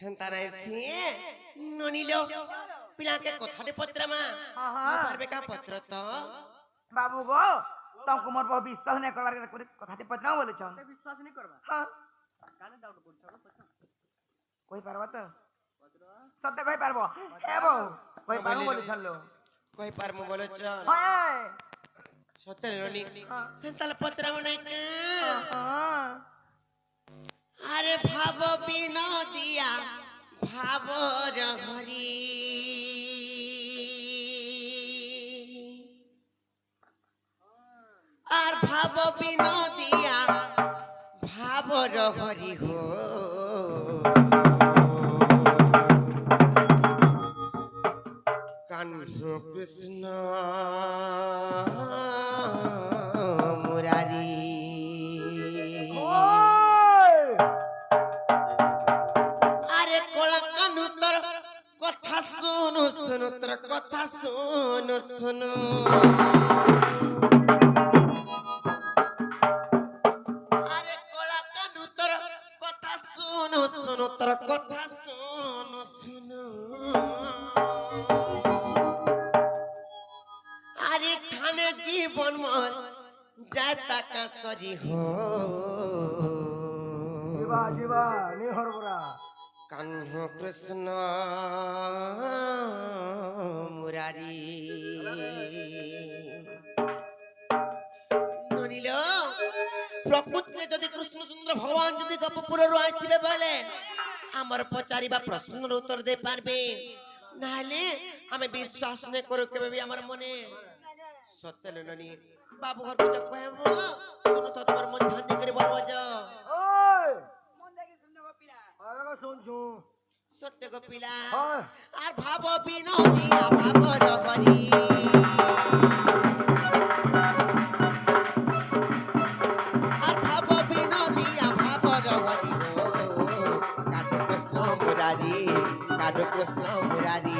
হেন্তা নাই সিয়ে ননিলো পিলাকে কথাতে পত্रमा পারবে কা পত্র তো বাবু গো তখন মোর বহু বিশ্বাস নাই করবার কথাতে পত্রাও বলেছ বিশ্বাস नहीं करवा হ্যাঁ काने डाउट করছো কই পারবা তো সত্য কই পারবো হে বউ কই পারবো বলেছ লো কই পারমু বলছ হ্যাঁ সত্যি ননি হেন্তা পত্রমা নাই কা হ্যাঁ আরে ভাব বিনোদিয়া ভাব হরি আর ভাব বিনোদিয়া ভাব হরি হো কাঞ্চ কৃষ্ণ মুরারি আরে কলা কানু তোর কথা শুনো শুনো তোর কথা শুনো শুনো আরে কলা কানু তোর কথা শুনো শুনো তোর কথা শুনো শুনো আরে খানে জীবন মর যায় তাকা সরি হো জিবা জিবা নি হরবরা কাহ্ন কৃষ্ণ মুরারি ননিল প্রকৃতিরে যদি কৃষ্ণচন্দ্র ভগবান যদি গপপুরରୁ আইଥିବେ বলে আমার পচারিবা প্রশ্নর উত্তর দে পারবে নাহলে আমি বিশ্বাস নে করো কেবে भी আমার মনে সত্য ননি বাবু ঘর পূজা কহেব শুনো তো তোমার মন ধ্যান দিয়ে করে বলবো যা ওই মন দেখি শুনতে গোপিলা আরে শুনছু সত্য গোপিলা হ্যাঁ আর ভাব বিনোদিয়া ভাব হরি আর ভাব বিনোদিয়া ভাব হরি কানু কৃষ্ণ মুরারি কানু কৃষ্ণ মুরারি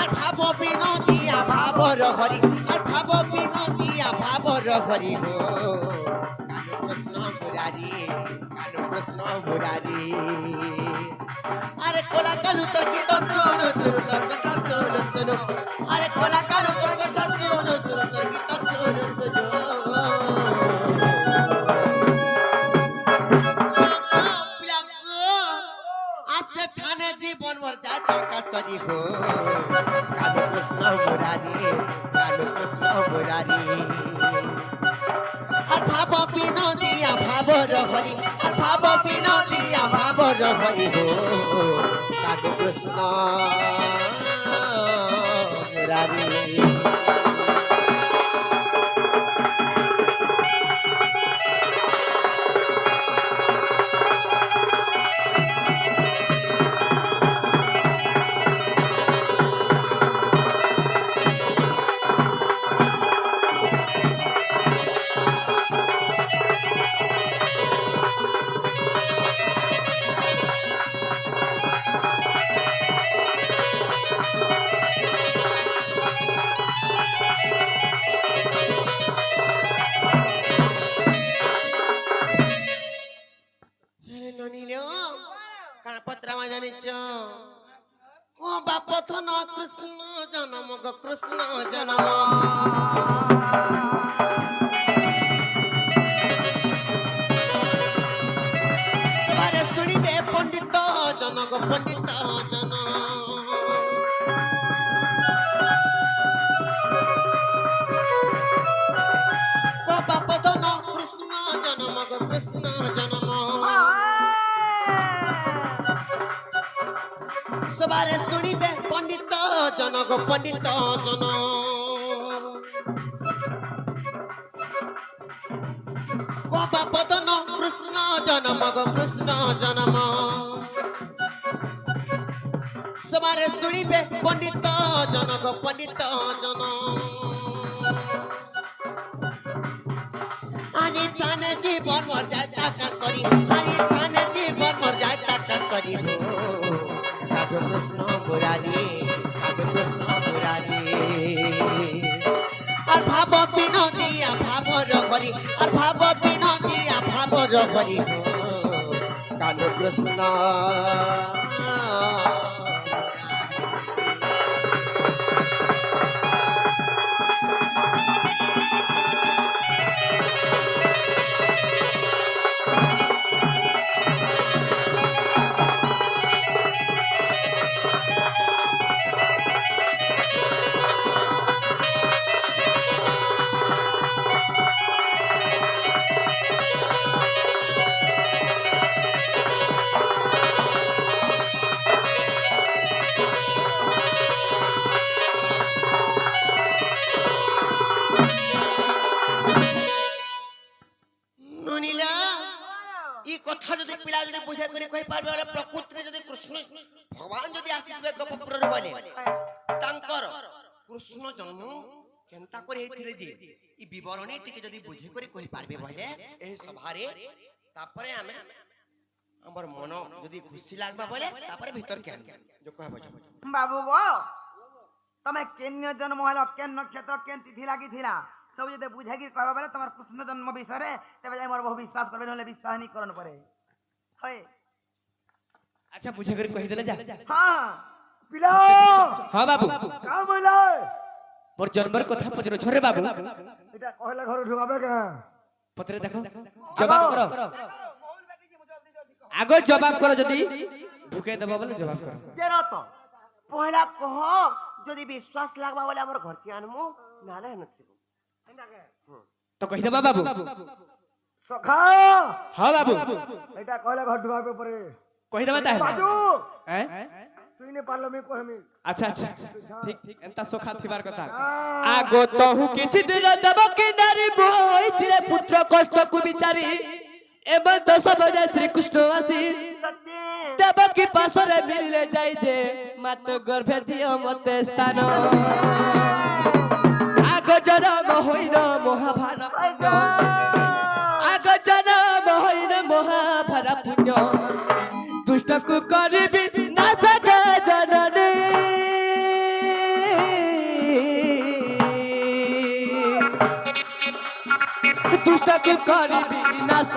আর ভাব বিনোদিয়া ভাব হরি আর ভাব বিনোদিয়া ভাব হরি হো কানু কৃষ্ণ মুরারি কানু কৃষ্ণ মুরারি আরে কোলা কালু তোর গীত শোনো শুনো তোর কথা শোনো শুনো আরে কোলা কালু তোর কথা শোনো শুনো তোর গীত শোনো শুনো আছে থানে জীবন মর যায় টাকা সরি হো কানু কৃষ্ণ মুরারি কানু কৃষ্ণ মুরারি আর ভাব বিনোদিয়া ভাব হরি আর ভাব বিনোদিয়া ভাব হরি হো কানু কৃষ্ণ মুরারি পত্রামা জানিছ ও বাপ থন কৃষ্ণ জনম গো কৃষ্ণ জনম সবারে শুনিবে পণ্ডিত জনক পণ্ডিত জন ও বাপ থন কৃষ্ণ জনম গো কৃষ্ণ জনম সবারে শুনিবে পণ্ডিত জনক পণ্ডিত জন কবা পদন কৃষ্ণ জনম গো কৃষ্ণ জনম সবারে শুনিবে পণ্ডিত জনক পণ্ডিত জন আরে থানে জীবন মর যায় টাকা সরি আরে থানে জীবন মর যায় টাকা সরি হো কানু কৃষ্ণ মুরারি কানু কৃষ্ণ মুরারি আর ভাব বিনোদিয়া ভাব হরি আর ভাব বিনোদিয়া ভাব হরি হো কানু কৃষ্ণ নুনিলা এই কথা যদি পিলা যদি বুঝা করে কই পারবে বলে প্রকৃতিরে যদি কৃষ্ণ ভগবান যদি আসিবে গোপপুরর বলে তাঙ্কর কৃষ্ণ জন্ম কেনতা করে হইছিলে যে এই বিবরণী টিকে যদি বুঝে করে কই পারবে বলে এই সভারে তারপরে আমি আমার মন যদি খুশি লাগবা বলে তারপরে ভিতর কেন যে কহব বাবু গো তুমি কেন জন্ম হলো কেন নক্ষত্র কেন তিথি লাগিছিলা সব যদি বুঝে কি কহবা বলে তোমার কৃষ্ণ জন্ম বিষয়ে তবে যাই মোর বহু বিশ্বাস করবে নহলে বিশ্বাস নি করন পরে হয় আচ্ছা বুঝে করে কই দেলে যা হ্যাঁ পিলা হ্যাঁ বাবু কাম হইলা মোর জন্মের কথা পচরে ছরে বাবু এটা কইলা ঘরে ঢুকাবে কে পত্রে দেখো জবাব করো আগে জবাব করো যদি ঢুকে দেব বলে জবাব করো জেরা তো পহলা কহ যদি বিশ্বাস লাগবা বলে আমার ঘর কি আনমু নালে নছিব তো কই দেবা বাবু সখা হ্যাঁ বাবু এটা কইলা ঘর ঢুকাবে পরে কই দেবা তাহলে বাজু হ্যাঁ তুই নে পারলো মে কহমি আচ্ছা আচ্ছা ঠিক ঠিক এন্তা সোখা থিবার কথা আগো তহু কিছু দিন দেব কি নারী বইছিলে পুত্র কষ্ট কু বিচারি এবার 10 বজে শ্রীকৃষ্ণ আসি দেব কি পাশরে মিলে যাই যে মাত গর্ভে দিও মতে স্থান আগো জনম হইল মহাভারত পুণ্য আগো জনম হইল মহাভারত পুণ্য দুষ্ট কু করিবি নাশক জননী দুষ্ট কু করিবি নাশ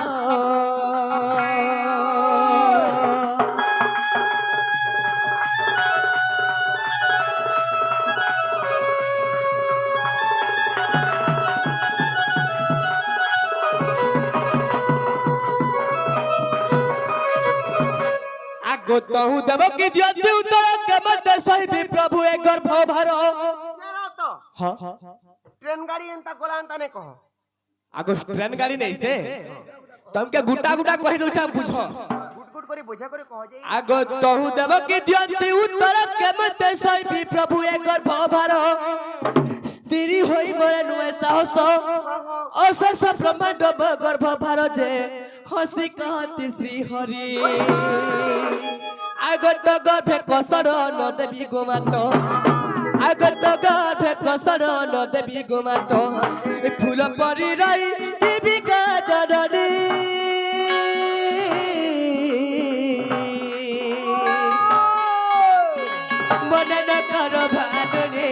আগো তহু দেব কি দিয়তি উত্তর কেমতে সহিবি প্রভু এ গর্ভ ভার জেরা তো হ্যাঁ ট্রেন গাড়ি এন্তা গোলা এন্তা নে কহ আগো ট্রেন গাড়ি নেই সে তমকে গুটা গুটা কहि দউছা বুঝ গুট গুট করে বুঝা করে কহ যে আগো তহু দেব কি দিয়তি উত্তর কেমতে সহিবি প্রভু এ গর্ভ ভার স্ত্রী হই মরে নুয়ে সাহস অসর্ষ ব্রহ্মাণ্ড গর্ভ ভার যে হসি কহতি শ্রী হরি আগত গর্ভে কসর ন দেবী গোমাত আগত গর্ভে কসর ন দেবী গোমাত ফুল পরি রই দেবিকা জননী মনে ন কর ভানুরে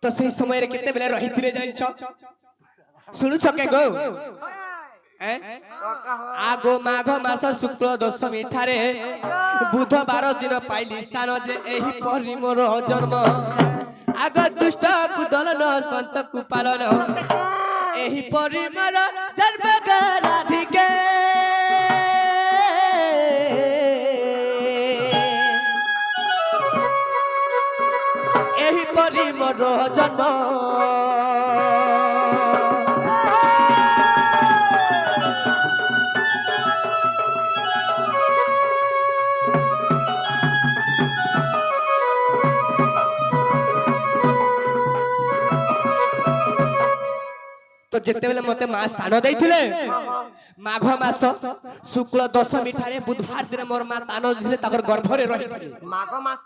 তো সেই সময়ের কেতে বেলে রহি ফিরে যাইছ শুনুছ কে গো আগো মাঘ মাস শুক্ল দশমী ঠারে বুধবার দিন পাইলি স্থান যে এই পরি মোর জন্ম আগ দুষ্ট কু দলন সন্ত কু পালন এই পরি মোর জন্ম রাধিকে এই পরি মোর জন্ম তো যেতেবেলে মতে মা স্থান দেইଥିଲେ মাঘ মাস শুক্ল দশমী ঠারে বুধবার দিনে মোর মা স্থান দিলে তাকর গর্ভরে রহিଥିଲେ মাঘ মাস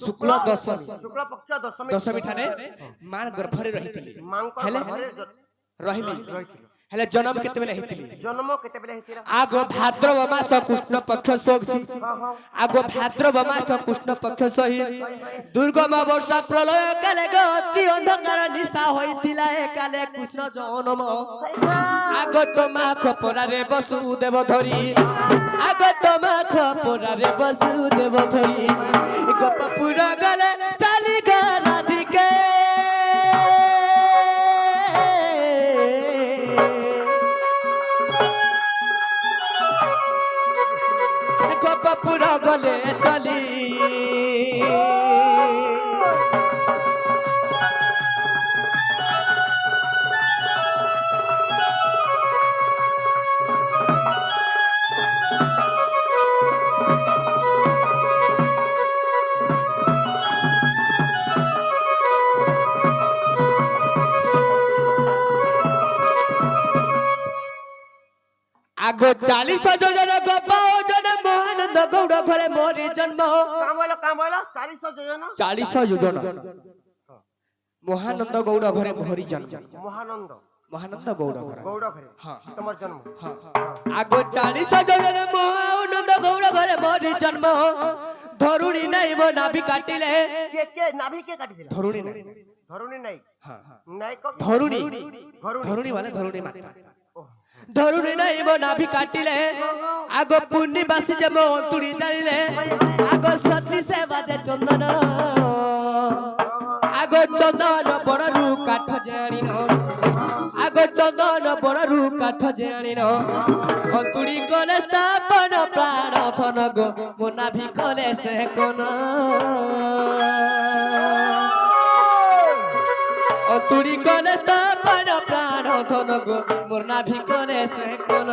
শুক্ল দশমী শুক্ল পক্ষ দশমী দশমী ঠারে মার গর্ভরে রহিଥିଲେ মাঙ্ক হেলে ঘরে রহিলি ହେଲେ ଜନ୍ମ କେତେବେଳେ ହେଇଥିଲି জন্ম কেতেবেলে হইছিল আগ ভাদ্রব মাস কৃষ্ণ পক্ষ সহি আগ ভাদ্রব মাস কৃষ্ণ পক্ষ সহি দুর্গম বর্ষা প্রলয় কালে গতি অন্ধকার নিশা হইଥିଲା একালে কৃষ্ণ জন্ম আগত মাখ পরারে বসুদেব ধরি আগত মাখ পরারে বসুদেব ধরি গোপপুর গলে চালি গা রাধিকে গোপপুর গলে চলি আগ 40 যোজন গোপ ওজন মহানন্দ গৌড় ঘরে মোরি জন্ম কাম বলো 400 যোজন 40 যোজন মহানন্দ গৌড় ঘরে মোরি জন্ম মহানন্দ মহানন্দ গৌড় ঘরে গৌড় ঘরে তোমার জন্ম আগ 40 যোজন মহানন্দ গৌড় ঘরে মোরি জন্ম ধরুণী নাই মো নাভি কাটিলে কে নাভি কে কাটিছিল ধরুণী নাই ধরুনি নাই নাই কো ধরুণী ধরুনি ধরুণী মানে ধরুণী মাতা ধরুণী নাই মো নাভি কাটিলে আগ পুণ্যি বাসি যে মো অন্তুড়ি জানিলে আগ সতী সে বাজে চন্দন আগ চন্দন বড়রু কাঠ জানিন আগ চন্দন বড়রু কাঠ জানিন অন্তুড়ি কলে স্থাপন প্রাণ ধন গো মো নাভি কলে সে কোন অন্তুড়ি কলে স্থাপন প্রাণ ধন গো মোর নাভি কলে সে কোন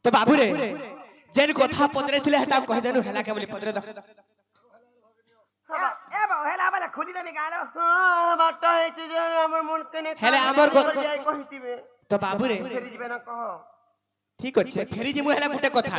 তো বাবু রে যেন কথা পদরে থিলে হেটা কहि দেनु হেলা কে বলি পদরে দ এ বাবা হেলা বলে খুলি দেবি গালো বাটা হইছে যে আমার মন কেনে হেলে আমার যাই কহিতিবে তো বাবু রে ফেরি দিবে না কহ ঠিক আছে ফেরি দিমু হেলা গুটে কথা